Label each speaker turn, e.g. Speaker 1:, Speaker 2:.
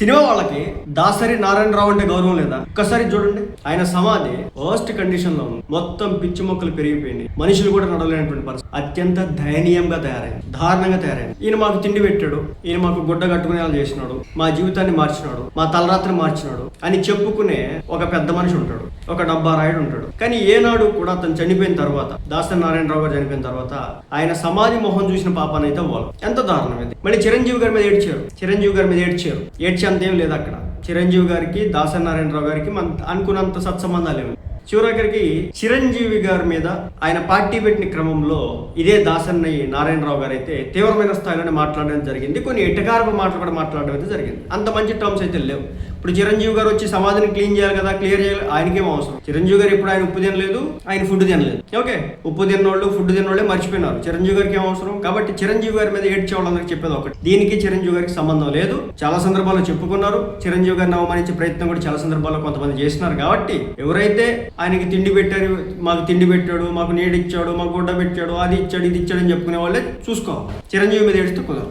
Speaker 1: Cinema వాళ్ళకి దాసరి నారాయణరావు అంటే గౌరవం లేదా? ఒక్కసారి చూడండి, ఆయన సమాధి వర్స్ట్ కండిషన్ లో ఉంది. మొత్తం పిచ్చి మొక్కలు పెరిగిపోయింది, మనుషులు కూడా నడవలేనటువంటి పరిస్థితి. అత్యంత దయనీయంగా తయారైంది, దారుణంగా తయారైంది. ఈయన మాకు తిండి పెట్టాడు, ఈయన మాకు గుడ్డ కట్టుకునే వాళ్ళు చేసినాడు, మా జీవితాన్ని మార్చినాడు, మా తలరాత్రి మార్చినాడు అని చెప్పుకునే ఒక పెద్ద మనిషి ఉంటాడు, ఒక డబ్బా రాయుడు ఉంటాడు. కానీ ఏనాడు కూడా అతను చనిపోయిన తర్వాత, దాసరి నారాయణరావు గారు చనిపోయిన తర్వాత ఆయన సమాధి మొహం చూసిన పాపానైతే వాళ్ళు ఎంత దారుణం ఇది. మళ్ళీ చిరంజీవి గారి మీద ఏడ్చారు. అంతేం లేదు అక్కడ. చిరంజీవి గారికి దాసరి నారాయణరావు గారికి అనుకున్నంత సత్సంబంధాలు ఏమి. చివరికి చిరంజీవి గారి మీద ఆయన పార్టీ పెట్టిన క్రమంలో ఇదే దాసరి నారాయణరావు గారు అయితే తీవ్రమైన స్థాయిలోనే మాట్లాడడం జరిగింది. కొన్ని ఎటకారపు మాటలు కూడా మాట్లాడడం అయితే జరిగింది. అంత మంచి టర్మ్స్ అయితే లేవు. ఇప్పుడు చిరంజీవి గారు వచ్చి సమాధిని క్లీన్ చేయాలి కదా, క్లియర్ చేయాలి, ఆయనకేం అవసరం. చిరంజీవి గారు ఇప్పుడు ఆయన ఉప్పు తినలేదు, ఆయన ఫుడ్ తినలేదు. ఓకే, ఉప్పు తిన్నోళ్ళు ఫుడ్ తిన్నోళ్ళే మర్చిపోయినారు. చిరంజీవి గారికి ఏం అవసరం? కాబట్టి చిరంజీవి గారి మీద ఏడ్చేవాళ్ళందరికీ చెప్పేది ఒకటి, దీనికి చిరంజీవి గారికి సంబంధం లేదు. చాలా సందర్భాల్లో చెప్పుకున్నారు, చిరంజీవి గారిని అవమానించే ప్రయత్నం కూడా చాలా సందర్భాల్లో కొంతమంది చేసినారు. కాబట్టి ఎవరైతే ఆయనకి తిండి పెట్టారు, మాకు తిండి పెట్టాడు, మాకు నీడిచ్చాడు, మాకు గుడ్డ పెట్టాడు, అది ఇచ్చాడు, ఇది ఇచ్చాడు అని చెప్పుకునే వాళ్ళే చూసుకోవాలి. చిరంజీవి మీద ఏడుస్తూ కుదరదు.